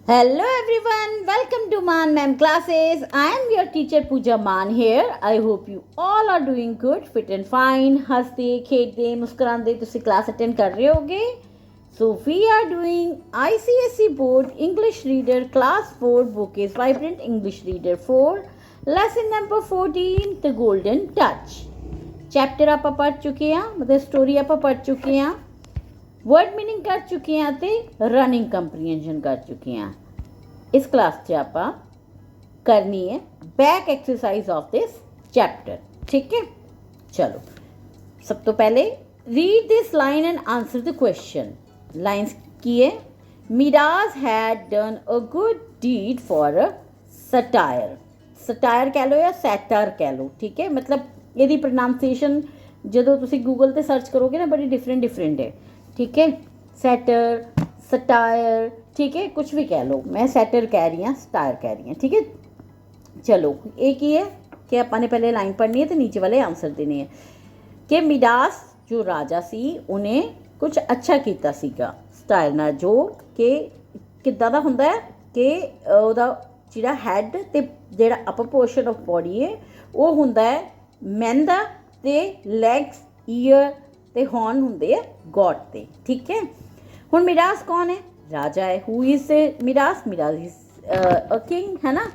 Hello everyone, welcome to Man Ma'am classes. I am your teacher Pooja Man here. I hope you all are doing good, fit and fine. हंसते खेलते मुस्कुराते ਤੁਸੀਂ class attend कर रहे होगे. So we are doing ICSE board English reader class 4 book is Vibrant English Reader 4 lesson number 14 The Golden Touch. Chapter ਆਪਾਂ ਪੜ੍ਹ ਚੁੱਕੇ ਹਾਂ, ਮਤਲਬ ਸਟੋਰੀ ਆਪਾਂ ਪੜ੍ਹ ਚੁੱਕੇ ਹਾਂ, वर्ड मीनिंग कर चुके हैं ते रनिंग कंप्रीहेंशन कर चुके हैं. इस क्लास च आपां करनी है back exercise of this chapter. ठीक है, चलो सब तो पहले read this line and answer the question. Lines की है, Midas had done a good deed for a satyr. Satyr कह लो या सैटर कह लो, ठीक है. मतलब यदि प्रोनाउंसिएशन जो तुसी गूगल ते सर्च करोगे ना बड़ी डिफरेंट है. ठीक है, सैटर सटायर, ठीक है, कुछ भी कह लो. मैं सैटर कह रही हाँ, सटायर कह रही हाँ. ठीक है, चलो एक ही है कि आपने पहले लाइन पढ़नी है तो नीचे वाले आंसर देने हैं कि मिडास जो राजा सी उन्हें कुछ अच्छा कीता सीगा सटायर नाल, जो कि किद्दां दा हुंदा है कि ओहदा जिहड़ा हैड ते जिहड़ा अपर पोर्शन ऑफ बॉडी है वो हुंदा है मैन दा ते लैग्स ईयर ते हॉर्न हुंदे है गॉड ते. ठीक है, हुण मिडास कौन है? राजा है. Who is Midas? Midas is a king, है ना.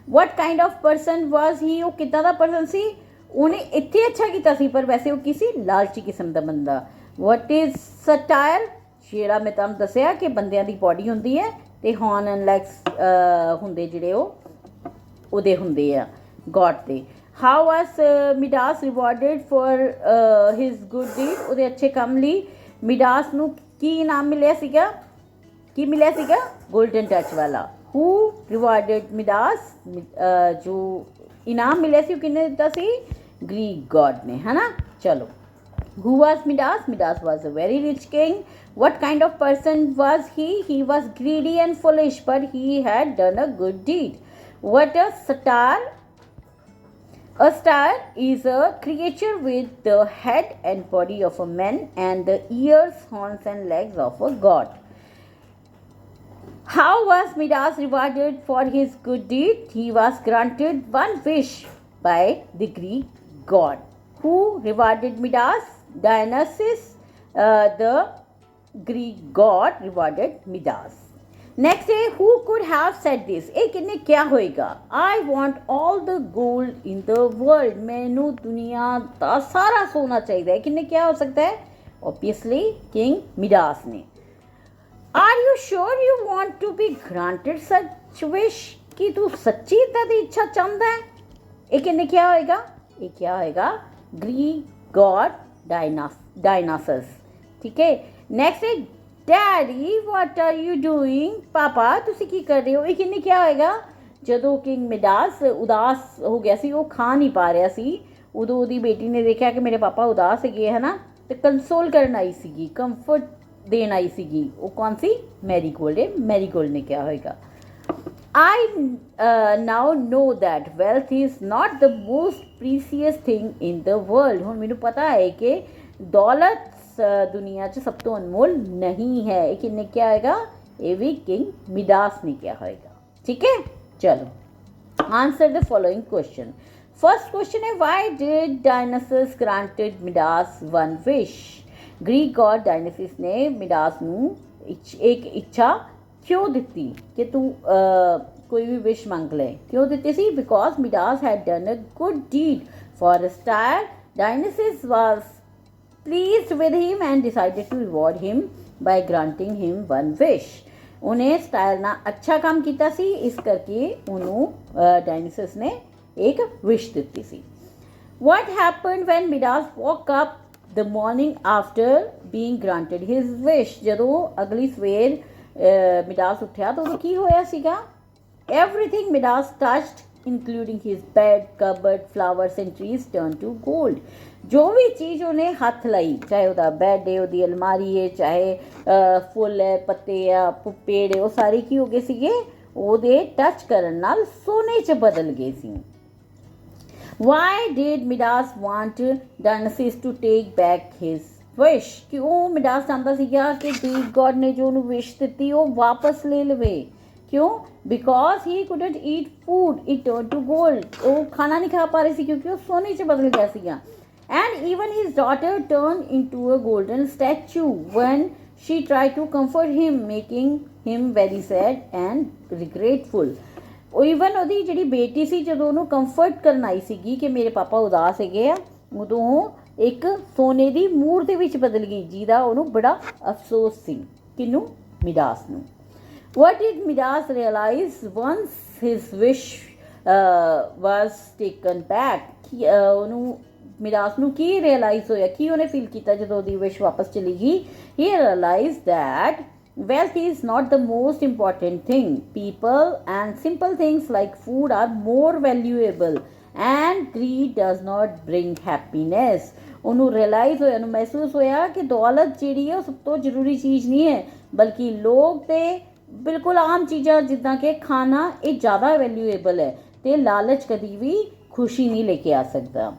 What kind of person was he? वो कितना दा पर्सन सी? उन्हें इत्थे अच्छा कीता सी पर वैसे वो किसी लालची किस्म दा बंदा. What is satire? जेड़ा मैं तुहानूं दस्सिया कि बंदियां दी बॉडी हुंदी है ते हॉर्न एंड लैग्स हुंदे जिहड़े ओहदे हुंदे आ गॉड ते. How was Midas rewarded for his good deed? ਉਹਦੇ अच्छे काम ਲਈ मिडास ਨੂੰ ਕੀ ਇਨਾਮ ਮਿਲਿਆ ਸੀਗਾ? ਕੀ ਮਿਲਿਆ ਸੀਗਾ? गोल्डन टच वाला. Who rewarded Midas? जो इनाम मिले सी किन्ने दिता सी? ग्रीक गॉड ने, है ना. चलो, who was Midas? Midas was a very rich king. what kind of person was he was greedy and foolish but he had done a good deed. what a star? A star is a creature with the head and body of a man and the ears, horns and legs of a god. How was Midas rewarded for his good deed? He was granted one wish by the Greek god. Who rewarded Midas? Dionysus, the Greek god rewarded Midas. Next है who could have said this? एक इन्हें क्या होएगा? I want all the gold in the world. मैनू दुनिया का सारा सोना चाहिए. किन्ने क्या हो सकता है? ऑब्वियसली किंग मिडास ने. Are you sure you want to be granted such wish? कि तू सच्ची तेरी इच्छा चाहता है? एक इन्हें क्या होएगा? एक क्या होएगा? Greek god Dionysus. ठीक है, नेक्स्ट है daddy what are you doing? पापा तुसी की कर रहे हो? ये किन्ने क्या होएगा? जदों किंग मिडास उदास हो गया सी, वो खा नहीं पा रहा सी, उदों उहदी बेटी ने देखा कि मेरे पापा उदास है, है ना, तो कंसोल करन आई सीगी, कंफर्ट देन आई सीगी. वो कौन सी? मैरीगोल्ड है. मैरीगोल्ड ने क्या होएगा? I now know that wealth is not the most precious thing in the world. हुण मैनूं पता है कि दौलत दुनिया च सब तो अनमोल नहीं है. किन्ने क्या होएगा? ये भी किंग मिडास ने क्या होएगा. ठीक है, चलो answer the following question. First question है why did Dionysus granted Midas one wish? Greek god Dionysus ने मिडास नू एक इच्छा क्यों दिती कि तू कोई भी विश मंग ले? क्यों दिती सी? Because Midas had done a good deed for a star. Dionysus was pleased with him and decided to reward him by granting him one wish. उन्हें स्टायर ना अच्छा काम किया सी, इस करके उन्होंने डायनासस ने एक विश दी सी. What happened when Midas woke up the morning after being granted his wish? जदों अगली सवेर मिडास उठा तो की होया सीगा? Everything Midas touched including his bed, cupboard, flowers and trees turned to gold. जो भी चीज़ उन्हें हाथ लाई, चाहे वह बैड है, वही अलमारी है, चाहे फुल है, पत्ते है, पेड़ है, वो सारी की हो गए सीगे ओदे टच करन नाल सोने च बदल गए सी. Why did Midas want Dionysus to take back his wish? क्यों मिडास चाहता सीगा कि ग्रीक गॉड ने जो उन्हें विश दी वो वापस ले लवे. क्यों? Because he couldn't eat food, it turn to gold. वो खाना नहीं खा पा रही सी क्योंकि वो सोने च बदल गया सीगा। And even his daughter turn into a golden statue when she try to comfort him, making him very sad and regretful. Even ਉਹਦੀ ਜਿਹੜੀ ਬੇਟੀ ਸੀ ਜਦੋਂ ਉਹਨੂੰ ਕੰਫਰਟ ਕਰਨ ਆਈ ਸੀਗੀ ਕਿ ਮੇਰੇ ਪਾਪਾ ਉਦਾਸ ਹੈਗੇ ਆ, ਉਦੋਂ ਇੱਕ ਸੋਨੇ ਦੀ ਮੂਰਤੀ ਵਿੱਚ ਬਦਲ ਗਈ ਜਿਹਦਾ ਉਹਨੂੰ ਬੜਾ ਅਫਸੋਸ ਸੀ। ਕਿਹਨੂੰ? ਮਿਡਾਸ ਨੂੰ। What did Midas realize once his wish was taken back? ਉਹਨੂੰ ਮਿਡਾਸ ਨੂੰ ਕੀ ਰਿਅਲਾਈਜ਼ ਹੋਇਆ, ਕੀ ਉਹਨੇ ਫੀਲ ਕੀਤਾ ਜਦੋਂ ਉਹਦੀ ਵਿਸ਼ ਵਾਪਸ ਚਲੀ ਗਈ? He realized that wealth is not the most important thing. People and simple things like food are more valuable, and greed does not bring happiness. ਉਹਨੂੰ ਰਿਅਲਾਈਜ਼ ਹੋਇਆ, ਉਹਨੂੰ ਮਹਿਸੂਸ ਹੋਇਆ ਕਿ ਦੌਲਤ ਜਿਹੜੀ ਹੈ ਉਹ ਸਭ ਤੋਂ ਜ਼ਰੂਰੀ ਚੀਜ਼ ਨਹੀਂ ਹੈ, ਬਲਕਿ ਲੋਕ ਤੇ ਬਿਲਕੁਲ ਆਮ ਚੀਜ਼ਾਂ ਜਿੱਦਾਂ ਕਿ ਖਾਣਾ ਇਹ ਜ਼ਿਆਦਾ ਵੈਲਿਊਏਬਲ ਹੈ, ਤੇ ਲਾਲਚ ਕਦੀ ਵੀ ਖੁਸ਼ੀ ਨਹੀਂ ਲੈ ਕੇ ਆ ਸਕਦਾ।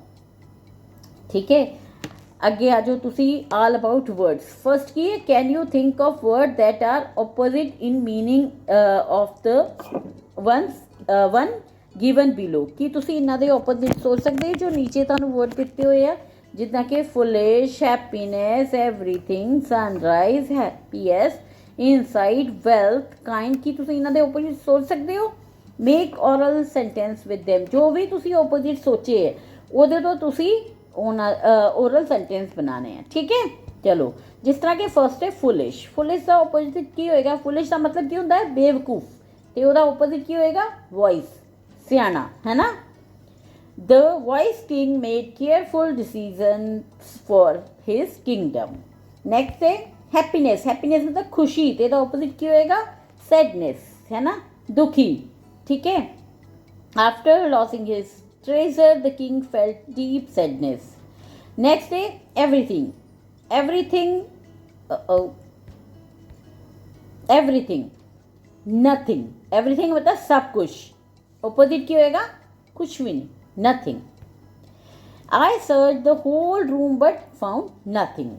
ਠੀਕ ਹੈ, ਅੱਗੇ ਆ ਜਾਓ ਤੁਸੀਂ। All about words. ਫਸਟ ਕੀ ਹੈ? Can you think of word that are opposite in meaning of the one given below. ਕੀ ਤੁਸੀਂ ਇਹਨਾਂ ਦੇ ਆਪੋਜ਼ਿਟ ਸੋਚ ਸਕਦੇ ਜੋ ਨੀਚੇ ਤੁਹਾਨੂੰ ਵਰਡ ਦਿੱਤੇ ਹੋਏ ਆ, ਜਿੱਦਾਂ ਕਿ foolish, happiness, everything, sunrise, happiest, inside, wealth, kind. ਕੀ ਤੁਸੀਂ ਇਹਨਾਂ ਦੇ ਆਪੋਜ਼ਿਟ ਸੋਚ ਸਕਦੇ ਹੋ? Make oral sentence with them. ਜੋ ਵੀ ਤੁਸੀਂ ਆਪੋਜ਼ਿਟ ਸੋਚੇ ਹੈ ਉਹਦੇ ਤੋਂ ਤੁਸੀਂ ओरल सेंटेंस बनाने हैं। ठीक है, चलो। जिस तरह के फर्स्ट है फुलिश। फुलिश का ओपोजिट की होएगा? फुलिश का मतलब की होता है बेवकूफ, तो ਉਹਦਾ ओपोजिट की होएगा? वाइस, सियाना, है ना। The wise king made careful decisions for his kingdom. Next है हैप्पीनेस। हैप्पीनेस मतलब खुशी, तो ਇਹਦਾ ओपोजिट की होएगा? सैडनेस, है ना, दुखी। ठीक है। After losing his treasure, the king felt deep sadness. Next day, everything. Everything. Everything. Nothing. Everything मतलब सब कुछ। Opposite क्या होएगा? कुछ भी नहीं, nothing. I searched the whole room but found nothing.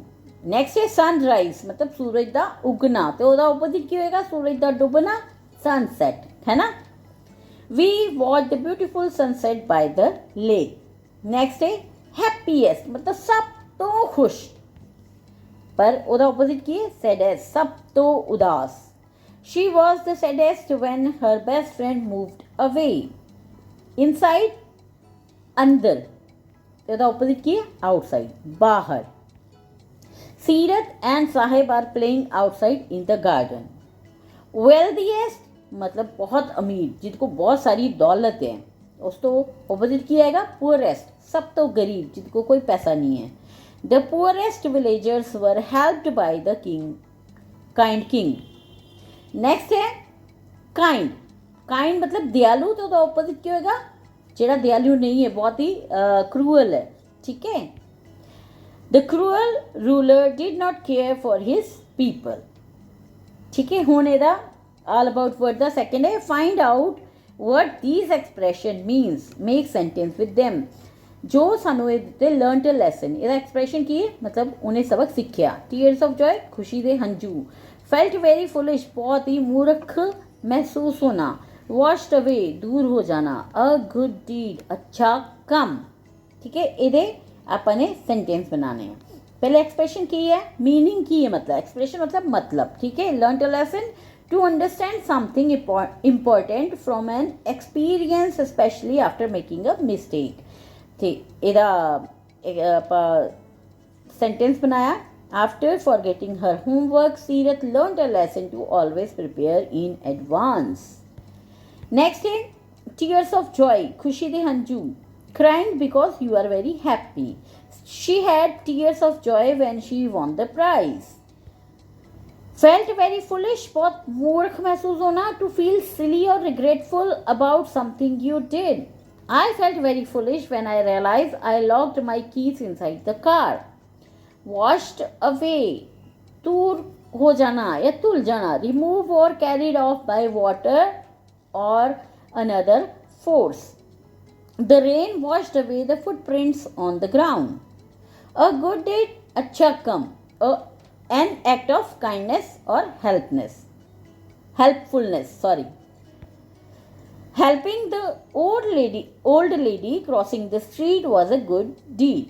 Next है sunrise मतलब सूरज दा उगना, तो ਉਹਦਾ opposite क्या होएगा? सूरज दा डूबना, sunset, है ना। We watched the beautiful sunset by the lake. Next है happiest मतलब सब तो खुश, पर ਉਹਦਾ opposite ਕੀ ਹੈ? saddest, सब तो उदास। She was the saddest when her best friend moved away. Inside अंदर, तो ਉਹਦਾ opposite ਕੀ ਹੈ? outside, बाहर। Seerat and Sahib are playing outside in the garden. Wealthiest मतलब बहुत अमीर, जिनको बहुत सारी दौलत है, उस तो ऑपोजिट किया जाएगा? पुअरेस्ट, सब तो गरीब, जिनको कोई पैसा नहीं है। The poorest villagers were helped by the king, kind king. Next है काइंड। काइंड मतलब दयालु, तो ऑपोजिट क्या होगा? जेड़ा दयालु नहीं है, बहुत ही क्रूअल है। ठीक है। The cruel ruler did not care for his people. ठीक है, हुण ਇਹਦਾ all about word the second है find out what these expression means, make sentence with them। जो सानू ये दिते learnt a lesson, ਇਹਦਾ expression ਕੀ ਹੈ? मतलब उन्हें सबक सीखिया। tears of joy खुशी दे हंझू। felt very foolish बहुत ही मूर्ख महसूस होना। washed away दूर हो जाना। a good deed अच्छा काम। ठीक है, ਇਹਦੇ ਆਪਾਂ ਨੇ sentence बनाने हैं। पहले expression की है, meaning की है, मतलब expression मतलब। ठीक है, learnt a lesson to understand something important from an experience, especially after making a mistake। ठीक, ਇਹਦਾ ਆਪਾਂ sentence बनाया। After forgetting her homework, Seerat learnt a lesson to always prepare in advance। Next है tears of joy, खुशी दे हंझू। Crying because you are very happy। She had tears of joy when she won the prize। Felt very foolish बहुत मूर्ख महसूस होना। To feel silly or regretful about something you did। I felt very foolish when I realized I locked my keys inside the car। Washed away दूर हो जाना या धुल जाना। Remove or carried off by water or another force। The rain washed away the footprints on the ground। A good deed अच्छा काम, an act of kindness or helpfulness। Helping the old lady crossing the street was a good deed.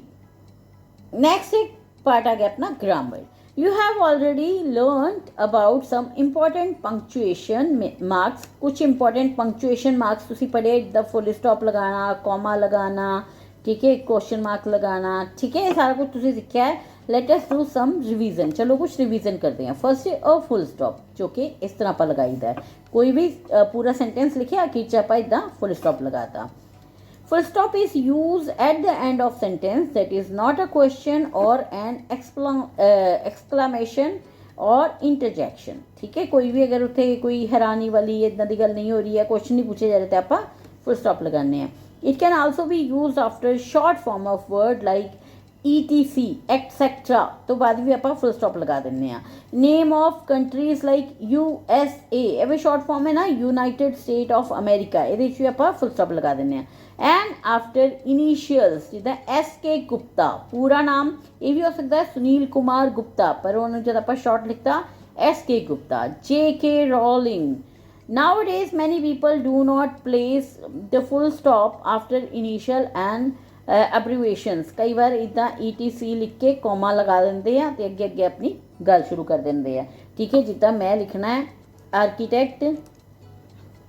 Next एक part आ गया अपना grammar. You have already learned about some important punctuation marks. कुछ important punctuation marks तुसी पढ़े, the full stop लगाना, comma लगाना, ठीक है, question mark लगाना, ठीक है, ये सारा कुछ तुसी सीखा है. Let us do some revision. चलो कुछ revision करते हैं. First है a full stop, जो कि इस तरह पर लगाईदा है. कोई भी पूरा sentence लिखे आखिर च ਆਪਾਂ इदा full stop लगाता. Full stop is used at the end of sentence that is not a question or an exclamation or interjection. ठीक है, कोई भी अगर उत्थे कोई हैरानी वाली इदां दी गल नहीं हो रही है, क्वेश्चन नहीं पूछे जा रहे, तो आपां full stop लगाने हैं. It can also be used after short form of word like etc etc तो बाद भी ਆਪਾਂ full stop लगा ਦਿੰਨੇ ਆ. Name of countries like USA ਇਹ ਵੀ short form है ना, United States of America, ਇਹਦੇ ਵਿੱਚ ਵੀ ਆਪਾਂ full stop लगा ਦਿੰਨੇ ਆ. And after initials ਜਿੱਦਾਂ SK ਗੁप्ਤਾ, पूरा नाम ਇਹ ਵੀ ਹੋ ਸਕਦਾ ਹੈ ਸੁਨੀਲ ਕੁਮਾਰ ਗੁप्ता, ਪਰ ਉਹਨੂੰ ਜਦ ਆਪਾਂ short ਲਿਖਤਾ SK ਗੁप्ता. JK Rowling. Nowadays many people do not place the full stop after initial and abbreviations. कई बार इदा ETC लिख के कॉमा लगा देंगे हैं तो अगे अगे अपनी गल शुरू कर देंगे हैं. ठीक है, जिदा मैं लिखना है आर्कीटैक्ट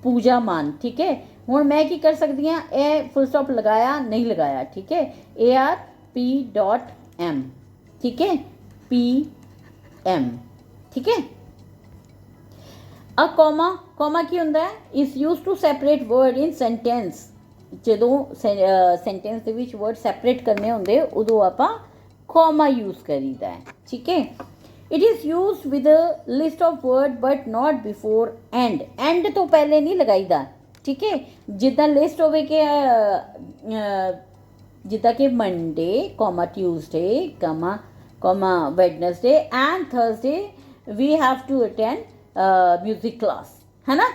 पूजा मान. ठीक है, हुण मैं की कर सकती हाँ, ए फुल स्टॉप लगाया नहीं लगाया. ठीक है, ARP.M. ठीक है, PM. ठीक है, कॉमा की होंदा है is use to separate word in sentence. ਜਦੋਂ ਸੈਂਟੈਂਸ ਦੇ ਵਿੱਚ ਵਰਡ ਸੈਪਰੇਟ ਕਰਨੇ ਹੁੰਦੇ ਉਦੋਂ ਆਪਾਂ ਕੌਮਾ ਯੂਜ਼ ਕਰੀਦਾ ਹੈ. ਠੀਕ ਹੈ, it is used with a list of word but not before and. And ਤੋਂ ਪਹਿਲੇ ਨਹੀਂ ਲਗਾਈਦਾ. ਠੀਕ ਹੈ, ਜਿੱਦਾਂ ਲਿਸਟ ਹੋਵੇ ਕਿ ਜਿੱਦਾਂ ਕਿ Monday comma Tuesday comma Wednesday and Thursday we have to attend music class, है ना.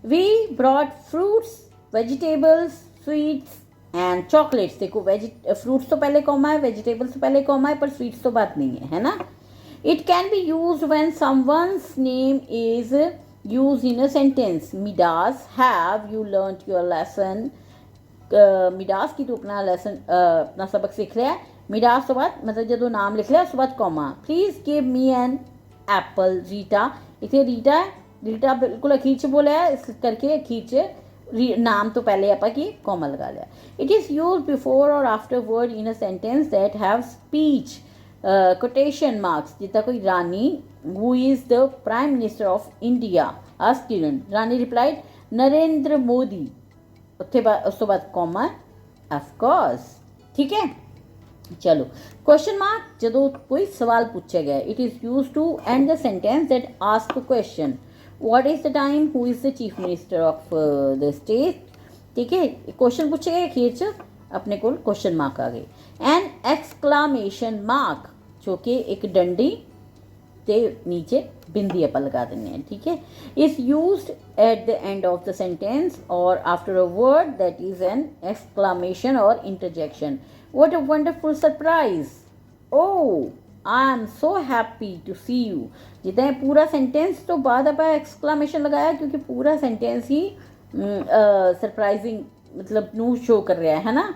We brought fruits, vegetables, sweets and chocolates. देखो फ्रूट्स तो पहले कॉमा है, वेजिटेबल्स तो पहले कॉमा है, पर स्वीट्स तो बात नहीं है ना. It can be use when someone's name is use in a sentence. Midas, have you learned your lesson. Midas की तो अपना लेसन अपना सबक सीख लिया है. मिडास तो बाद मतलब जो नाम लिख लिया उसके बाद comma. Please give me an apple. Rita, इतने रीटा है, रीटा बिल्कुल अखीर च बोलिया है, इस करके अखीर च नाम तो पहले आप कॉमा लगा लिया. It is use before or after word in a sentence that have speech quotation marks. जितना कोई Rani who is the prime minister of India asked Kiran. Rani replied Narendra Modi. उस तो बाद कॉमा ऑफ कोर्स. ठीक है, चलो क्वेश्चन मार्क जो कोई सवाल पूछा गया. It is use to end the sentence that ask a question. What is the time? Who is the chief minister of the state? ठीक है, क्वेश्चन पूछे गए अखीर च अपने को क्वेश्चन मार्क आ गए. एन एक्सक्लामेशन मार्क जो कि एक डंडी ते नीचे बिंदी आप लगा देने हैं. ठीक है, is used at the end of the sentence और after a word that is an exclamation or interjection. What a wonderful surprise. Oh I am so happy to see you. जिदा पूरा सेंटेंस तो बाद आप एक्सक्लामेशन लगाया क्योंकि पूरा sentence ही surprising मतलब नू शो कर रहा है ना.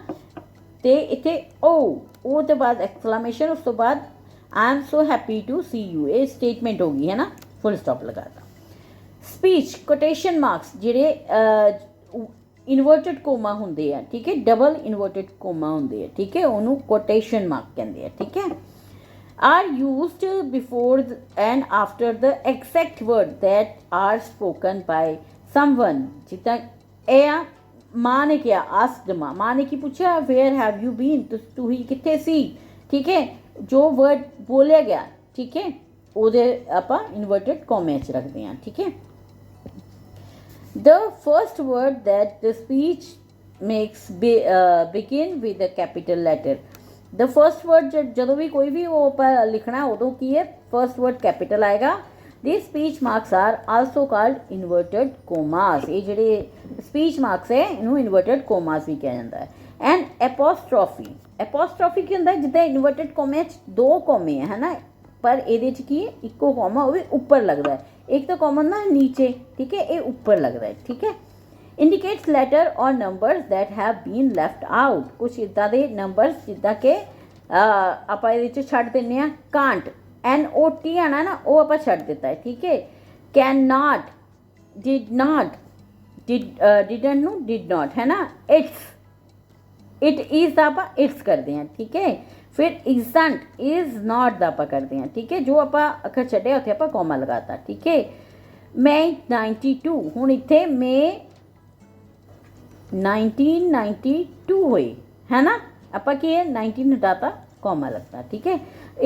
तो इतने ओ तो बाद एक्सक्लामेशन, उस तो बाद I am so happy to see you, ये स्टेटमेंट होगी है ना. फुल स्टॉप लगाता. स्पीच कोटेशन मार्क्स जेडे इन्वर्टेड कोमा होंगे हैं. ठीक है, डबल इन्वर्टेड कोमा होंगे हैं. ठीक है, उन्होंने कोटेशन मार्क कहते हैं. ठीक है, are used before and after the exact word that are spoken by someone. जितना ए माँ ने किया asked माँ ने की पूछा where have you been, तो तू ही कितने सी. ठीक है, जो वर्ड बोलिया गया ठीक है ਉਹਦੇ ਆਪਾਂ ਇਨਵਰਟਡ ਕੋਮੇ 'ਚ ਰੱਖਦੇ ਹਾਂ. ਠੀਕ ਹੈ, the first word that the speech makes begin with a capital letter. The first word जो भी कोई भी वो पर लिखना है उदों की है फर्स्ट वर्ड कैपिटल आएगा. This speech marks are also called inverted commas. ये जेडे स्पीच मार्क्स है इन्हों इन्वर्टेड कोमास भी कहा जाता है. And apostrophe. एपोस्ट्रॉफी की होंगे जिदा इन्वर्टेड कोमे दो कोमे है ना, पर ये की इको कॉमा वो भी ऊपर लगता है. एक तो कॉमन ना नीचे. ठीक है, ये ऊपर लगता है. ठीक है, ਇੰਡੀਕੇਟਸ ਲੈਟਰ ਔਰ numbers that have been left out, ਕੁਛ ਇੱਦਾਂ ਦੇ ਨੰਬਰਸ ਜਿੱਦਾਂ ਕਿ ਆਪਾਂ ਇਹਦੇ ਵਿੱਚ ਛੱਡ ਦਿੰਦੇ ਹਾਂ। ਕਾਂਟ, NOT ਆਣਾ ਨਾ, ਉਹ ਆਪਾਂ ਛੱਡ ਦਿੱਤਾ ਹੈ, ਠੀਕ ਹੈ। Can not, did not, didn't ਨੂੰ डिड नॉट है ना। इट्स, इट इज़ ਦਾ ਆਪਾਂ इट्स ਕਰਦੇ ਹਾਂ, ਠੀਕ ਹੈ। ਫਿਰ isn't, इज़ नॉट ਦਾ ਆਪਾਂ ਕਰਦੇ ਹਾਂ, ਠੀਕ ਹੈ। ਜੋ ਆਪਾਂ ਅੱਖਰ ਛੱਡਿਆ ਉੱਥੇ ਆਪਾਂ ਕੋਮਾ ਲਗਾਤਾ, ਠੀਕ ਹੈ। May 92, ਹੁਣ ਇੱਥੇ May 1992 ਹੋਈ है ना, ਆਪਾਂ ਕੀ ਹੈ 19 ਹਟਾਤਾ, ਕੋਮਾ लगता, ठीक है।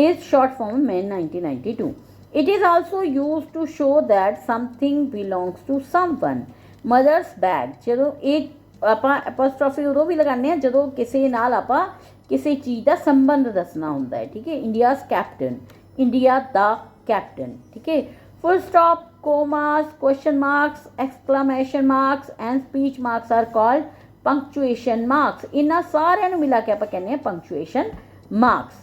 Is short form May 1992। It is also used to show that something belongs to someone। Mother's bag, ਜਦੋਂ ਇਹ ਆਪਾਂ ਐਪੋਸਟ੍ਰੋਫੀ ਉਦੋਂ ਵੀ ਲਗਾਉਂਦੇ ਹਾਂ ਜਦੋਂ ਕਿਸੇ ਨਾਲ ਆਪਾਂ ਕਿਸੇ ਚੀਜ਼ ਦਾ ਸੰਬੰਧ ਦੱਸਣਾ ਹੁੰਦਾ ਹੈ, ਠੀਕ ਹੈ। ਇੰਡੀਆਜ਼ ਕੈਪਟਨ, ਇੰਡੀਆ ਦਾ ਕੈਪਟਨ, ਠੀਕ ਹੈ। Full stop, commas, question marks, exclamation marks and speech marks are called punctuation marks. ਇਹਨਾਂ ਸਾਰਿਆਂ ਨੂੰ ਮਿਲਾ ਕੇ ਆਪਾਂ ਕਹਿੰਦੇ ਹਾਂ ਪੰਕਚੁਏਸ਼ਨ ਮਾਰਕਸ।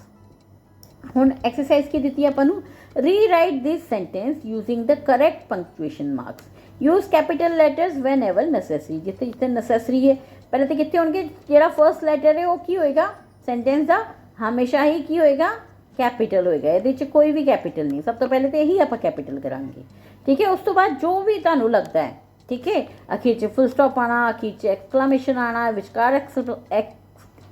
ਹੁਣ ਐਕਸਰਸਾਈਜ਼ ਕੀ ਦਿੱਤੀ ਆਪਾਂ ਨੂੰ, rewrite this sentence using the correct punctuation marks. Use capital letters whenever necessary, जिते जिते नैसेसरी है। पहले तो कितने होंगे, जो फर्स्ट लैटर है वो की होएगा सेंटेंस का हमेशा ही की होएगा कैपिटल होएगा, ये कोई भी कैपिटल नहीं। सब तो पहले तो यही आप कैपिटल करांगे, ठीक है। उस तो बाद जो भी तुहानू लगता है, ठीक है। आखिर च फुल स्टॉप आना, आखिर च एक्सक्लामेशन आना, विचकार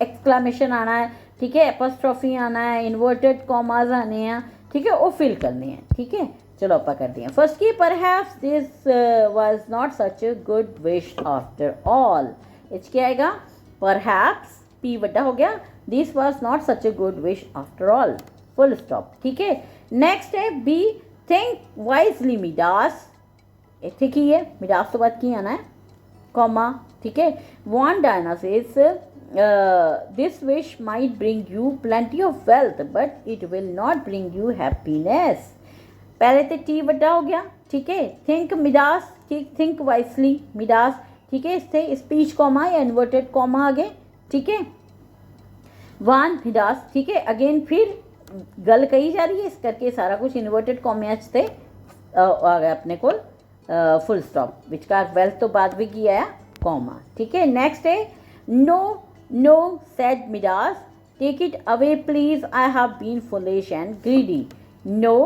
एक्सक्लामेशन आना है, ठीक है। एपोस्ट्रोफी आना है, इन्वर्टेड कॉमाज आने हैं, ठीक है, वो फिल करने हैं, ठीक है। चलो ਆਪਾਂ ਕਰਦੇ ਹਾਂ। फर्स्ट की perhaps this was not such a good wish after all। Etch क्या आएगा, परहैप्स, P ਵੱਡਾ ਹੋ ਗਿਆ, this was not such a good wish after all, full stop, ठीक है। नेक्स्ट है B, think wisely मिडास। ਇੱਥੇ ਕੀ ਹੈ, मिडास ਤੋਂ ਬਾਅਦ ਕੀ ਆਣਾ ਹੈ, कॉमा, ठीक है। One Diana says this wish might bring you plenty of wealth but it will not bring you happiness। पहले तो टी ਵੱਡਾ हो गया, ठीक है। थिंक मिडास, ठीक, थिंक वाइसली मिडास, ठीक है। इससे स्पीच कॉमा या इन्वर्टेड कॉमा आ गए, ठीक है। वन मिडास, ठीक है। अगेन फिर गल कही जा रही है, इस करके सारा कुछ इन्वर्टेड कॉमे से आ गया अपने को फुल स्टॉप, विचकार वेल्थ तो बाद भी किया है कॉमा, ठीक है। नेक्स्ट है no, no said Midas, take it away please, I have been foolish and greedy. No,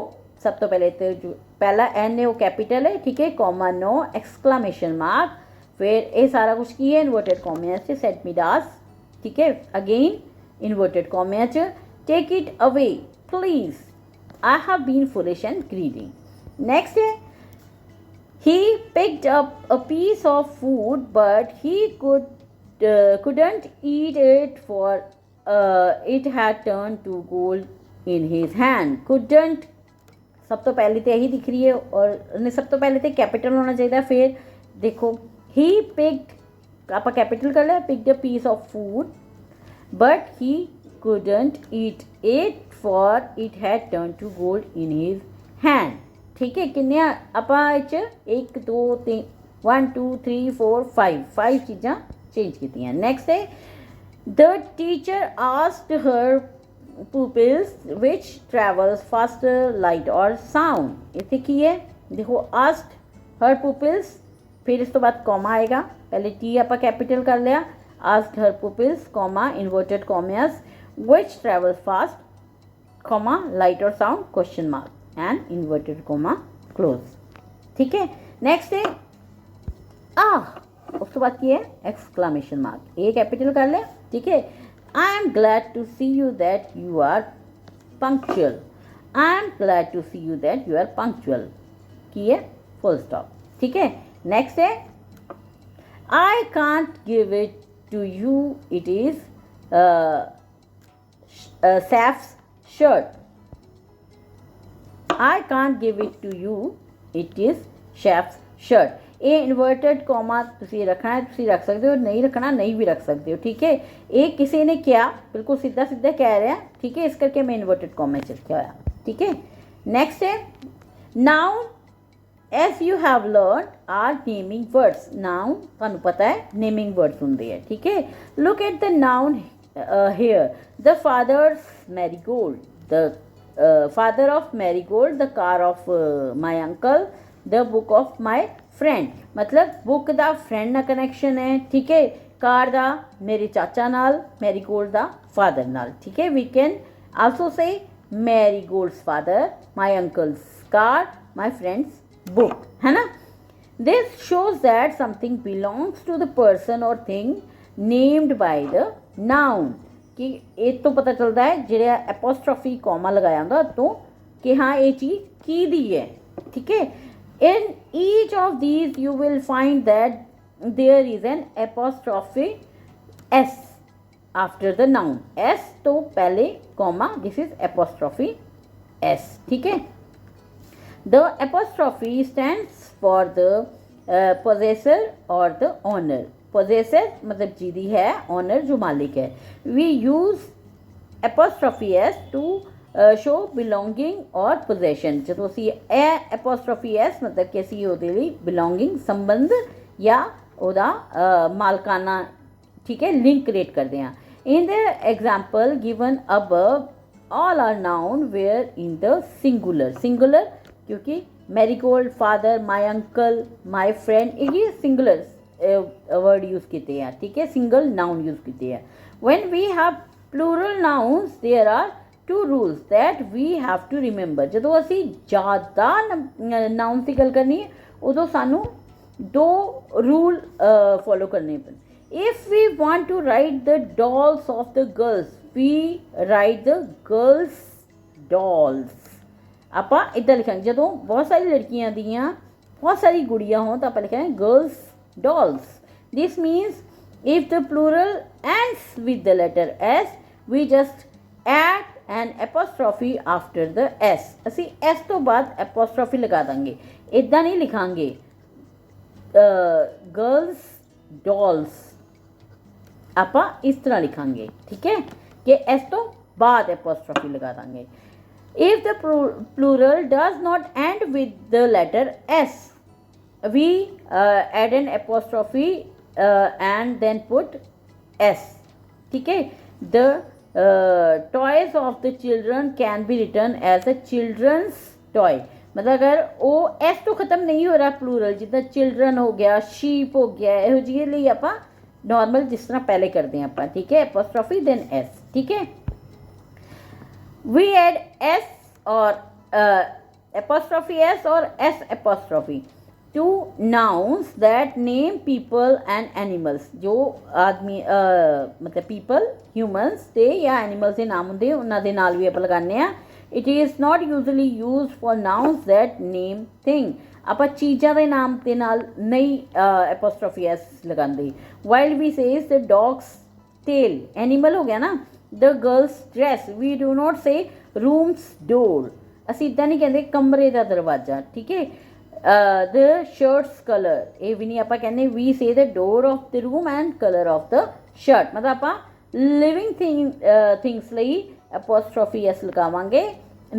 सब तो पहले तो जो पहला एन है वो कैपिटल है, ठीक है, कॉमा, नो, एक्सक्लामेशन मार्क, फिर ये सारा कुछ की है इन्वर्टेड कॉमे से, सेट मिडास, ठीक है। Again inverted commas, take it away please, I have been foolish and greedy. Next है he picked up a piece of food but he couldn't eat it for it had turned to gold in his hand। couldn't सब तो पहले तो यही दिख रही है और सब तो पहले तो कैपिटल होना चाहिए। फिर देखो ही पिक्ड, आप कैपिटल कर लिया, picked a piece of food but he couldn't eat it for it had turn to gold in his hand, ठीक है। किन्ने आप 1 2 3 1 2 3 4 5 चीज़ा चेंज की। नेक्स्ट है the teacher asked her pupils which travels faster, light or sound। इतने की है, देखो asked her pupils, फिर इस तो बाद कॉमा आएगा, पहले टी आप कैपिटल कर लिया, asked her pupils, comma, inverted commas, which travels fast, comma, light or sound, question mark and inverted comma close, ठीक है। नेक्स्ट है उस तो बाद की है एक्सक्लामेशन मार्क, ए कैपिटल कर लिया, ठीक है। I am glad to see you that you are punctual। I am glad to see you that you are punctual की है full stop, ठीक है। नेक्स्ट है I can't give it to you, it is Saf's shirt। I can't give it to you, it is Saf's shirt। ये inverted comma तुसी रखना है, तुसी रख सकते हो, नहीं रखना नहीं भी रख सकते हो, ठीक है। एक किसी ने क्या बिल्कुल सीधा सीधा कह रहे हैं, ठीक है, इस करके मैं इन्वर्टेड कॉमा रखा है, ठीक है। नेक्स्ट है noun, as you have learn are naming words. Noun तुहानू पता है नेमिंग वर्ड्स होंगे है, ठीक है। Look at the noun here, the father's marigold, the father of marigold, the car of my uncle, the book of my friend मतलब book दा friend नाल कनैक्शन है, ठीक है। कार दा मेरे चाचा नाल, मैरीगोल्ड दा फादर नाल, ठीक है। We can also say Marigold's father, my uncle's car, my friend's book, है ना। This shows that something belongs to the person or thing named by the noun, कि इस तो पता चलता है जिहड़ा एपोस्ट्रोफी कॉमा लगाया होंदा तो कि हाँ ये चीज़ की दी है, ठीक है। In each of these you will find that there is an apostrophe S after the noun, S तो पहले comma, this is apostrophe S, ठीक है। The apostrophe stands for the possessor or the owner, possessor मतलब जिदी है, owner जो मालिक है। We use apostrophe S to show belonging or possession, जो असी एपोस्ट्रोफी एस मतलब कि असी ਉਹਦੇ ਲਈ बिलोंगिंग संबंध या ਉਹਦਾ मालकाना, ठीक है, लिंक क्रिएट करते हैं। In the example given above all are noun were in the singular, singular क्योंकि Marigold father, my uncle, my friend, ये सिंगुलर वर्ड यूज़ किए हैं, ठीक है, सिंगल नाउन यूज़ किए हैं। When we have plural nouns there are two rules that we have to remember, जो असी ज़्यादा नाउन्स की गल करनी है उदों सानू दो रूल फॉलो करने पैन। If we want to write the dolls of the girls, we write the girls' dolls, आप इदा लिखेंगे। जो बहुत सारी लड़कियां दियाँ बहुत सारी गुड़ियाँ हों तो आप लिखेंगे girls dolls. This means if the plural ends with the letter S, we just add an apostrophe after the S. असी S तो बाद apostrophe लगा देंगे, इतना नहीं लिखांगे girls dolls, आप इस तरह लिखांगे, ठीक है, कि S तो बाद apostrophe लगा देंगे। If the plural does not end with the letter S, we add an apostrophe and then put S, ठीक है। The toys of the children can be written as a children's toy, मतलब अगर वो S तो ख़त्म नहीं हो रहा प्लूरल, जितना चिल्ड्रन हो गया, शीप हो गया, यहो जी लिए आप नॉर्मल जिस तरह पहले करते हैं आप, ठीक है, apostrophe then S, ठीक है। We add S और apostrophe S और S apostrophe to nouns that name people and animals, जो आदमी मतलब people humans ते या animals के नाम होंगे उन्होंने दे नाल भी आप लगाने हैं। It is not usually used for nouns that name thing, आप चीज़ों के नाम के नाल नहीं apostrophe s लगाते। While we say the dog's tail, animal हो गया ना, the girl's dress, we do not say room's door, असी इतना नहीं कहते कमरे का दरवाजा, ठीक है। the shirt's color, ये भी नहीं आप कहने, we say the door of the room and color of the shirt, मतलब आप living things ਲਈ apostrophe s लगावांगे,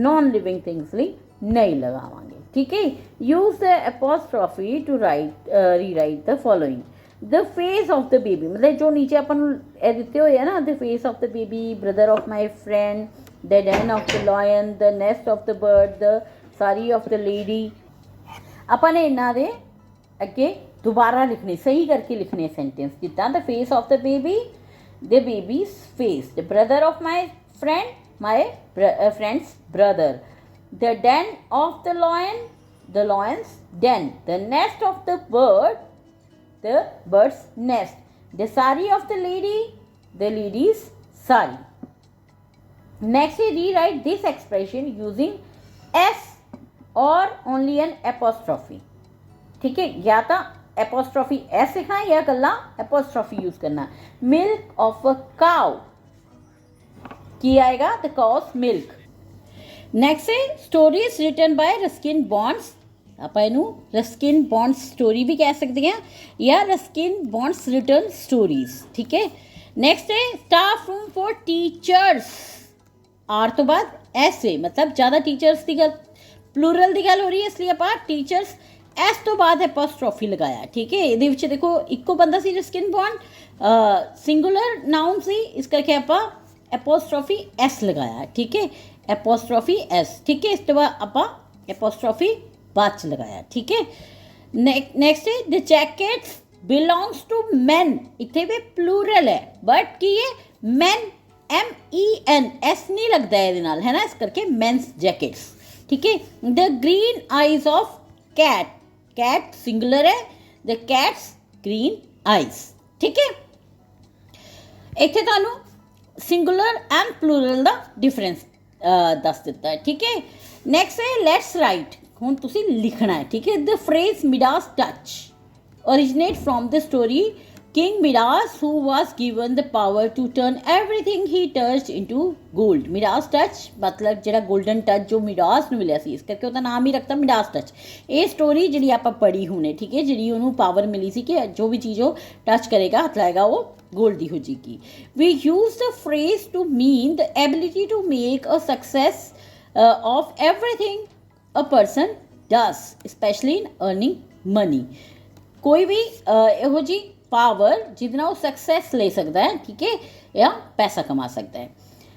non living things ਲਈ नहीं लगावांगे, ठीक है। use the apostrophe to rewrite the following, the face of the baby, मतलब जो नीचे अपन देते हुए है ना, the face of the baby, brother of my friend, the den of the lion, the nest of the bird, the sari of the lady, अपन इन्हों दे अगे दोबारा लिखने, सही करके लिखने सेंटेंस, जिदा the face of the baby, the baby's face, the brother of my friend, my friend's brother, the den of the lion, the lion's den, the nest of the bird, the bird's nest, the sari of the lady's sari. Next rewrite this expression using S or only an apostrophe, ठीक है, या तो apostrophe S लिखना या कल्ला apostrophe use करना। Milk of a cow की आएगा, द काउस मिल्क। नेक्स्ट है stories written by Ruskin Bond's, आप इनू रस्किन बॉन्ड्स स्टोरी भी कह सकते हैं या रस्किन बॉन्ड्स रिटन स्टोरीज, ठीक है। नेक्स्ट है staff room for teachers, R तो बाद एस है, मतलब ज़्यादा टीचर्स की गल, प्लूरल की गल हो रही है, इसलिए आप टीचर्स एस तो बाद एपोस्ट्रॉफी लगाया, ठीक है। ये देखो इको बंदा सी रस्किन बॉन्ड, सिंगुलर नाउन सी, इस करके आप एपोस्ट्रॉफी एस लगाया, ठीक है, एपोस्ट्रॉफी एस, ठीक है। इस तो बाद आप एपोस्ट्रॉफी बाद च लगाया, ठीक है। ਨੈਕਸਟ ਹੈ ਦ ਜੈਕਟਸ ਬਿਲੋਂਗਸ ਟੂ ਮੈਨ, ਇੱਥੇ ਵੀ ਪਲੂਰਲ ਹੈ ਬਟ ਕੀ ਹੈ ਮੈਨ, MENS ਨਹੀਂ ਲੱਗਦਾ ਇਹਦੇ ਨਾਲ ਹੈ ਨਾ, ਇਸ ਕਰਕੇ ਮੈਨਸ ਜੈਕਟਸ। ਠੀਕ ਹੈ। The green eyes of cat, cat singular है, द कैट्स ग्रीन आइज। ठीक है। इत्थे तुहानू सिंगुलर एंड प्लूरल दा डिफरेंस दस दिता है। ठीक है। नैक्सट है लैट्स राइट, हुण तुसी लिखना है। ठीक है। The phrase Midas touch originate from the story King Midas, who was given the power to turn everything he touched into gold। Midas touch मतलब ਜਿਹੜਾ golden touch ਜੋ ਮਿਡਾਸ ਨੂੰ ਮਿਲਿਆ ਸੀ, ਇਸ ਕਰਕੇ ਉਹਦਾ ਨਾਮ ਹੀ ਰੱਖਤਾ ਮਿਡਾਸ ਟੱਚ। ਇਹ ਸਟੋਰੀ ਜਿਹੜੀ ਆਪਾਂ ਪੜ੍ਹੀ ਹੁਣੇ, ਠੀਕ ਹੈ, ਜਿਹੜੀ ਉਹਨੂੰ ਪਾਵਰ ਮਿਲੀ ਸੀ ਕਿ ਜੋ ਵੀ ਚੀਜ਼ ਉਹ ਟੱਚ ਕਰੇਗਾ, ਹੱਥ ਲਾਏਗਾ, ਉਹ ਗੋਲਡ ਦੀ ਹੋ ਜਾਏਗੀ। We use the phrase to mean the ability to make a success of everything a person does, especially in earning money। ਕੋਈ ਵੀ ਇਹੋ ਜੀ पावर जिद वो सक्सैस ले सकता है, ठीक है, या पैसा कमा सकता है।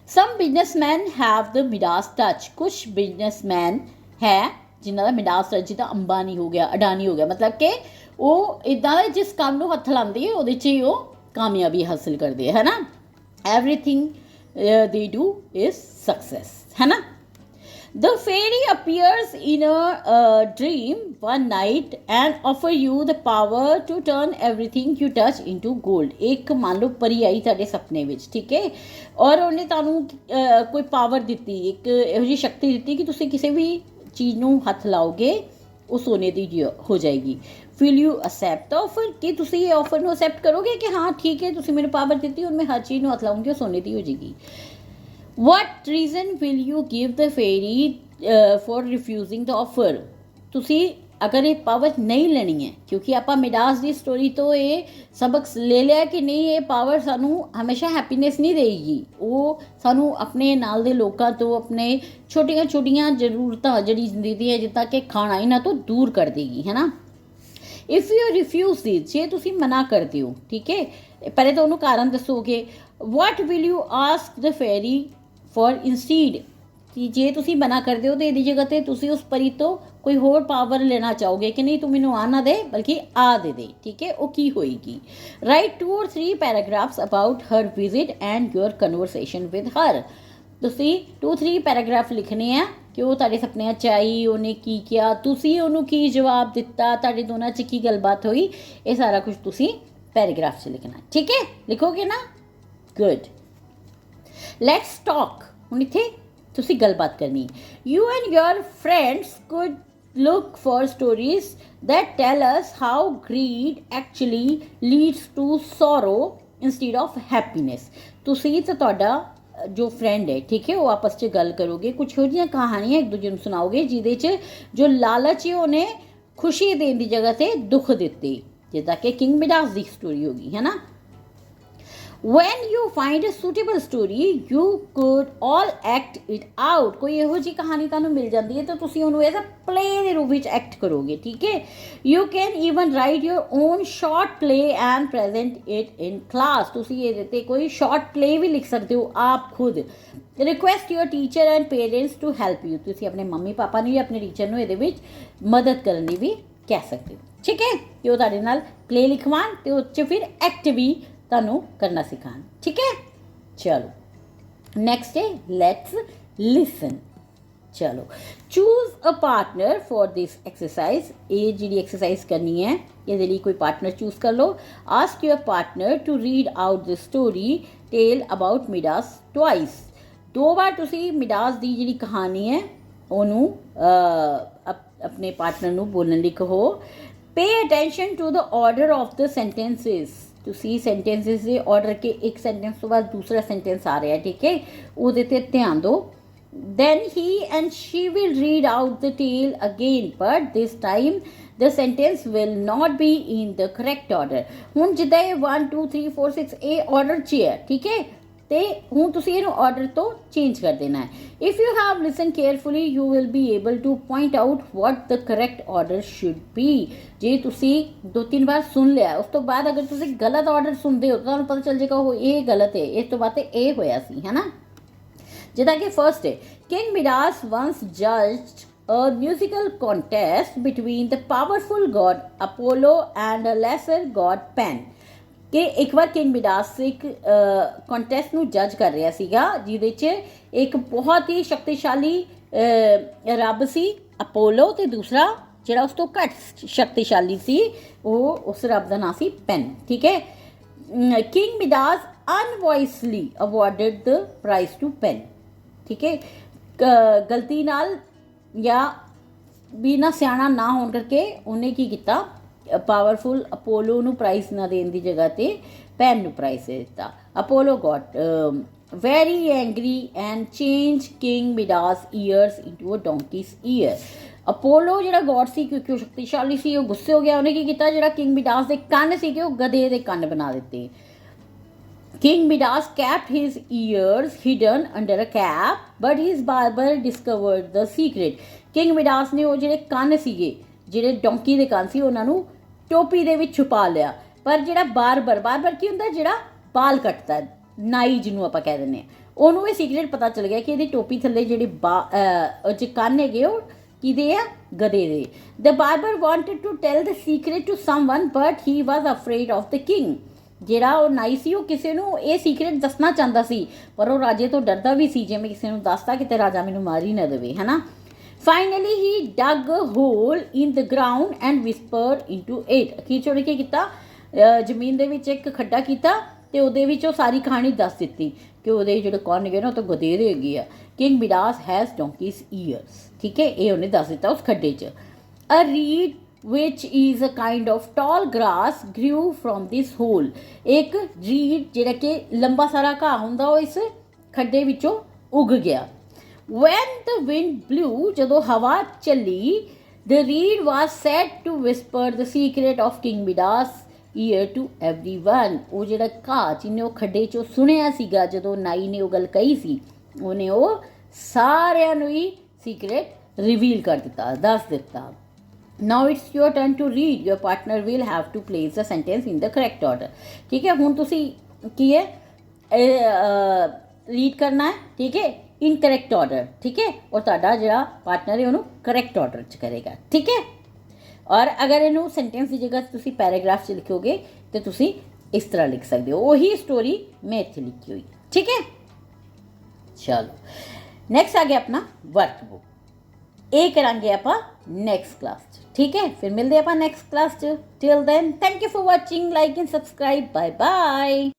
Some businessman have the Midas touch, कुछ बिजनेसमैन है जिन्हों का मिडास टच, जिदा अंबानी हो गया, अडानी हो गया, मतलब कि वो इदा जिस काम को हथ लाते हैं वो ही कामयाबी हासिल करते हैं, है ना। Everything they do is success, है ना। The fairy appears in a dream one night and offer you the power to turn everything you touch into gold। एक मान लो परी आई ਤੁਹਾਡੇ ਸੁਪਨੇ ਵਿੱਚ, ਠੀਕ ਹੈ, ਔਰ ਉਹਨੇ ਤੁਹਾਨੂੰ ਕੋਈ ਪਾਵਰ ਦਿੱਤੀ, ਇੱਕ ਇਹੋ ਜਿਹੀ ਸ਼ਕਤੀ ਦਿੱਤੀ ਕਿ ਤੁਸੀਂ ਕਿਸੇ ਵੀ ਚੀਜ਼ ਨੂੰ ਹੱਥ ਲਾਓਗੇ ਉਹ ਸੋਨੇ ਦੀ ਹੋ ਜਾਏਗੀ। ਵਿਲ ਯੂ ਅਸੈਪਟ ਆਫਰ, ਕਿ ਤੁਸੀਂ ਇਹ ਆਫਰ ਨੂੰ ਅਸੈਪਟ ਕਰੋਗੇ ਕਿ ਹਾਂ ਠੀਕ ਹੈ ਤੁਸੀਂ ਮੈਨੂੰ ਪਾਵਰ ਦਿੱਤੀ, ਹੁਣ ਮੈਂ ਹਰ ਚੀਜ਼ ਨੂੰ ਹੱਥ ਲਾਉਂਗੀ ਉਹ ਸੋਨੇ ਦੀ ਹੋ ਜਾਏਗੀ। What reason will you give the fairy for refusing the offer? ਤੁਸੀਂ ਅਗਰ ਇਹ ਪਾਵਰ ਨਹੀਂ ਲੈਣੀ ਹੈ, ਕਿਉਂਕਿ ਆਪਾਂ ਮਿਡਾਸ ਦੀ ਸਟੋਰੀ ਤੋਂ ਇਹ ਸਬਕ ਲੈ ਲਿਆ ਕਿ ਨਹੀਂ ਇਹ ਪਾਵਰ ਸਾਨੂੰ ਹਮੇਸ਼ਾ ਹੈਪੀਨੈਸ ਨਹੀਂ ਦੇਗੀ, ਉਹ ਸਾਨੂੰ ਆਪਣੇ ਨਾਲ ਦੇ ਲੋਕਾਂ ਤੋਂ, ਆਪਣੇ ਛੋਟੀਆਂ ਛੋਟੀਆਂ ਜ਼ਰੂਰਤਾਂ ਜਿਹੜੀ ਜ਼ਿੰਦਗੀ ਦੀਆਂ ਜਿੱਦਾਂ ਕਿ ਖਾਣਾ ਇਹਨਾਂ ਤੋਂ ਦੂਰ ਕਰ ਦੇਗੀ, ਹੈ ਨਾ। ਇਫ ਯੂ ਰਿਫਿਊਜ਼ ਦਿਸ, ਜੇ ਤੁਸੀਂ ਮਨਾ ਕਰਦੇ ਹੋ, ਠੀਕ ਹੈ, ਪਹਿਲੇ ਤਾਂ ਉਹਨੂੰ ਕਾਰਨ ਦੱਸੋਗੇ। ਵਾਟ ਵਿਲ ਯੂ ਆਸਕ ਦ ਫੇਰੀ ਫॉर इंस्टीड, कि जे तुसी मना कर दो तो ये जगह ते तुसी उस परी तो कोई होर पावर लेना चाहोगे कि नहीं तू मैनू आ ना दे बल्कि आ दे, ठीक है, वो की होएगी। Right 2 or 3 paragraphs about her visit and your conversation with her. तुसी 2-3 पैराग्राफ लिखने हैं कि वो तुहाडे सपने च आई, उन्हें की किया, तुसी उन्होंने की जवाब दिता, तुहाडे दोनों च की गलबात हुई, ये सारा कुछ तुसी पैराग्राफ च लिखना, ठीक है, लिखोगे ना, गुड। लैट्स टॉक, हुण इत्थे तुसी गलबात करनी। You and your friends could look for stories that tell us how greed actually leads to sorrow instead of happiness. तुसी ते तुहाडा जो फ्रेंड है, ठीक है, वो आपस च गल करोगे, कुछ हो जिहियां कहानियां एक दूजे नूं सुनाओगे जिहदे च जो लालच है उन्हें खुशी देने की जगह से दुख दिते, जिद्दां कि किंग मिडास की स्टोरी होगी, है ना। When you find a suitable story, you could all act it out। कोई ਇਹੋ ਜਿਹੀ ਕਹਾਣੀ ਤੁਹਾਨੂੰ ਮਿਲ ਜਾਂਦੀ ਹੈ ਤਾਂ ਤੁਸੀਂ ਉਹਨੂੰ ਐਜ਼ ਅ ਪਲੇ ਦੇ ਰੂਪ ਵਿੱਚ ਐਕਟ ਕਰੋਗੇ, ਠੀਕ ਹੈ। You can even write your own short play and present it in class। ਤੁਸੀਂ ਇਹਦੇ ਤੇ ਕੋਈ short play ਵੀ ਲਿਖ ਸਕਦੇ ਹੋ ਆਪ ਖੁਦ। Request your teacher and parents to help you। ਤੁਸੀਂ ਆਪਣੇ ਮੰਮੀ ਪਾਪਾ ਨੂੰ ਜਾਂ ਆਪਣੇ ਟੀਚਰ ਨੂੰ ਇਹਦੇ ਵਿੱਚ ਮਦਦ ਕਰਨ ਦੀ ਵੀ ਕਹਿ ਸਕਦੇ ਹੋ, ਠੀਕ ਹੈ, ਕਿ ਉਹ ਤੁਹਾਡੇ ਨਾਲ ਪਲੇ ਲਿਖਵਾਉਣ ਤੇ ਉਹ 'ਚ ਫਿਰ ਐਕਟ ਵੀ ਤੁਹਾਨੂੰ करना सिखान, ठीक है। चलो नेक्स्ट है लेट्स लिसन। चलो choose a partner for this exercise. ये जी एक्सरसाइज करनी है ये लिए कोई पार्टनर चूज कर लो। Ask your partner to read out the story tell about Midas twice. 2 बार तुसी मिडास की जी कहानी है ओनू अपने पार्टनर नू बोलने ਲਈ कहो। Pay attention to the order of the sentences. ਤੁਸੀਂ ਸੈਂਟੈਂਸਿਸ ਦੇ ਆਰਡਰ ਕੇ ਇੱਕ ਸੈਂਟੈਂਸ ਤੋਂ ਬਾਅਦ ਦੂਸਰਾ ਸੈਂਟੈਂਸ ਆ ਰਿਹਾ, ਠੀਕ ਹੈ, ਉਹਦੇ ਤੇ ਧਿਆਨ ਦਿਓ। then he and she will read out the tale again but this time the sentence will not be in the correct order। ਹੁਣ ਜਿੱਦਾਂ ਇਹ 1 2 3 4 6 ਇਹ ਆਰਡਰ 'ਚ ਹੈ, ਠੀਕ ਹੈ, ਤੇ ਹੁਣ ਤੁਸੀਂ ਇਹਨੂੰ ਆਰਡਰ ਤੋਂ ਚੇਂਜ ਕਰ ਦੇਣਾ ਹੈ। If you have listen carefully you will be able to point out what the correct order should be. ਜੇ ਤੁਸੀਂ 2-3 ਵਾਰ ਸੁਣ ਲਿਆ ਉਸ ਤੋਂ ਬਾਅਦ ਅਗਰ ਤੁਸੀਂ ਗਲਤ ਆਰਡਰ ਸੁਣਦੇ ਹੋ ਤਾਂ ਤੁਹਾਨੂੰ ਪਤਾ ਚੱਲ ਜਾਏਗਾ ਉਹ ਇਹ ਗਲਤ ਹੈ, ਇਸ ਤੋਂ ਬਾਅਦ ਤੇ ਇਹ ਹੋਇਆ ਸੀ, ਹੈ ਨਾ। ਜਿੱਦਾਂ ਕਿ ਫਰਸਟ ਹੈ king ਮਿਡਾਸ ਵੰਸ ਜਜਡ a musical contest between the powerful god Apollo and a lesser god Pan ਕਿ ਇੱਕ ਵਾਰ ਕਿੰਗ ਮਿਡਾਸ ਇੱਕ ਕੰਟੈਸਟ ਨੂੰ ਜੱਜ ਕਰ ਰਿਹਾ ਸੀਗਾ ਜਿਹਦੇ 'ਚ ਇੱਕ ਬਹੁਤ ਹੀ ਸ਼ਕਤੀਸ਼ਾਲੀ ਰੱਬ ਸੀ ਅਪੋਲੋ ਤੇ ਦੂਸਰਾ ਜਿਹੜਾ ਉਸ ਤੋਂ ਘੱਟ ਸ਼ਕਤੀਸ਼ਾਲੀ ਸੀ ਉਹ ਉਸ ਰੱਬ ਦਾ ਨਾਂ ਸੀ ਪੈਨ ਠੀਕ ਹੈ king Midas unwisely awarded the prize to Pan ਠੀਕ ਹੈ ਗਲਤੀ ਨਾਲ ਜਾਂ ਬਿਨਾਂ ਸਿਆਣਾ ਨਾ ਹੋਣ ਕਰਕੇ ਉਹਨੇ ਕੀ ਕੀਤਾ ਪਾਵਰਫੁਲ ਅਪੋਲੋ ਨੂੰ ਪ੍ਰਾਈਜ਼ ਨਾ ਦੇਣ ਦੀ ਜਗ੍ਹਾ ਤੇ ਪੈਨ ਨੂੰ ਪ੍ਰਾਈਜ਼ ਦੇ ਦਿੱਤਾ Apollo got very angry and changed King Midas' ears into a donkey's ear. Apollo ਜਿਹੜਾ ਗॉड ਸੀ ਕਿਉਂਕਿ ਉਹ ਸ਼ਕਤੀਸ਼ਾਲੀ ਸੀ ਉਹ ਗੁੱਸੇ ਹੋ ਗਿਆ ਉਹਨੇ ਕੀ ਕੀਤਾ ਜਿਹੜਾ ਕਿੰਗ ਮਿਡਾਸ ਦੇ ਕੰਨ ਸੀਗੇ ਉਹ ਗਧੇ ਦੇ ਕੰਨ ਬਣਾ ਦਿੱਤੇ King Midas kept his ears hidden under a cap, but his barber discovered the secret. King Midas ਨੇ ਉਹ ਜਿਹੜੇ ਕੰਨ ਸੀਗੇ ਜਿਹੜੇ ਡੋਂਕੀ ਦੇ ਕੰਨ ਸੀ ਉਹਨਾਂ ਨੂੰ ਟੋਪੀ ਦੇ ਵਿੱਚ ਛੁਪਾ ਲਿਆ ਪਰ ਜਿਹੜਾ ਬਾਰਬਰ ਕੀ ਹੁੰਦਾ ਜਿਹੜਾ ਬਾਲ ਕੱਟਦਾ ਨਾਈ ਜਿਹਨੂੰ ਆਪਾਂ ਕਹਿ ਦਿੰਦੇ ਹਾਂ ਉਹਨੂੰ ਇਹ ਸੀਕ੍ਰੇਟ ਪਤਾ ਚੱਲ ਗਿਆ ਕਿ ਇਹਦੀ ਟੋਪੀ ਥੱਲੇ ਜਿਹੜੇ ਜੇ ਕੰਨ ਹੈਗੇ ਉਹ ਕਿਹਦੇ ਆ ਗਧੇ ਦੇ the barber wanted to tell the secret to someone but he was afraid of the king ਜਿਹੜਾ ਉਹ ਨਾਈ ਸੀ ਉਹ ਕਿਸੇ ਨੂੰ ਇਹ ਸੀਕ੍ਰੇਟ ਦੱਸਣਾ ਚਾਹੁੰਦਾ ਸੀ ਪਰ ਉਹ ਰਾਜੇ ਤੋਂ ਡਰਦਾ ਵੀ ਸੀ ਜੇ ਮੈਂ ਕਿਸੇ ਨੂੰ ਦੱਸਦਾ ਕਿਤੇ ਰਾਜਾ ਮੈਨੂੰ ਮਾਰ ਹੀ ਨਾ ਦੇਵੇ ਹੈ ਨਾ Finally, he dug a hole in the ground and whispered into it. ਅਖੀਰ ਚੋਂ ਕੀ ਕੀਤਾ ਜ਼ਮੀਨ ਦੇ ਵਿੱਚ ਇੱਕ ਖੱਡਾ ਕੀਤਾ ਤੇ ਉਹਦੇ ਵਿੱਚ ਉਹ ਸਾਰੀ ਕਹਾਣੀ ਦੱਸ ਦਿੱਤੀ ਕਿ ਉਹਦੇ ਜਿਹੜੇ ਕੰਨ ਗਏ ਨਾ ਉਹ ਤਾਂ ਗਧੇ ਦੇ ਹੈਗੇ ਆ ਕਿੰਗ ਮਿਡਾਸ ਹੈਜ਼ ਡੋਂਕੀਜ਼ ਈਅਰਸ ਠੀਕ ਹੈ ਇਹ ਉਹਨੇ ਦੱਸ ਦਿੱਤਾ ਉਸ ਖੱਡੇ 'ਚ ਅ read which is a kind of tall grass grew from this hole ਇੱਕ ਰੀਡ ਜਿਹੜਾ ਕਿ ਲੰਬਾ ਸਾਰਾ ਘਾਹ ਹੁੰਦਾ ਉਹ ਇਸ ਖੱਡੇ ਵਿੱਚੋਂ ਉੱਗ ਗਿਆ When the wind blew, ਜਦੋਂ ਹਵਾ ਚੱਲੀ, the reed was said to whisper the secret of King Midas' ear to everyone. ਉਹ ਜਿਹੜਾ ਘਾਹ ਜਿਹਨੇ ਉਹ ਖੱਡੇ 'ਚੋਂ ਸੁਣਿਆ ਸੀਗਾ ਜਦੋਂ ਨਾਈ ਨੇ ਉਹ ਗੱਲ ਕਹੀ ਸੀ ਉਹਨੇ ਉਹ ਸਾਰਿਆਂ ਨੂੰ ਹੀ ਸੀਕ੍ਰੇਟ ਰਿਵੀਲ ਕਰ ਦਿੱਤਾ ਦੱਸ ਦਿੱਤਾ Now it's your turn to read. Your partner will have to place the sentence in the correct order. ਠੀਕ ਹੈ ਹੁਣ ਤੁਸੀਂ ਕੀ ਹੈ ਰੀਡ ਕਰਨਾ ਹੈ ਠੀਕ ਹੈ ਇਨ ਕਰੈਕਟ ਆਰਡਰ ਠੀਕ ਹੈ ਔਰ ਤੁਹਾਡਾ ਜਿਹੜਾ ਪਾਰਟਨਰ ਹੈ ਉਹਨੂੰ ਕਰੈਕਟ ਆਰਡਰ 'ਚ ਕਰੇਗਾ ਠੀਕ ਹੈ ਔਰ ਅਗਰ ਇਹਨੂੰ ਸੈਂਟੈਂਸ ਦੀ ਜਗ੍ਹਾ ਤੁਸੀਂ ਪੈਰਾਗ੍ਰਾਫ 'ਚ ਲਿਖੋਗੇ ਤੇ ਤੁਸੀਂ ਇਸ ਤਰ੍ਹਾਂ ਲਿਖ ਸਕਦੇ ਹੋ ਉਹੀ ਸਟੋਰੀ ਮੈਂ ਇੱਥੇ ਲਿਖੀ ਹੋਈ ਠੀਕ ਹੈ ਚਲੋ ਨੈਕਸਟ ਆ ਗਿਆ ਆਪਣਾ ਵਰਕ ਬੁੱਕ ਇਹ ਕਰਾਂਗੇ ਆਪਾਂ ਨੈਕਸਟ ਕਲਾਸ 'ਚ ਠੀਕ ਹੈ ਫਿਰ ਮਿਲਦੇ ਆਪਾਂ ਨੈਕਸਟ ਕਲਾਸ 'ਚ till then thank you for watching like and subscribe bye bye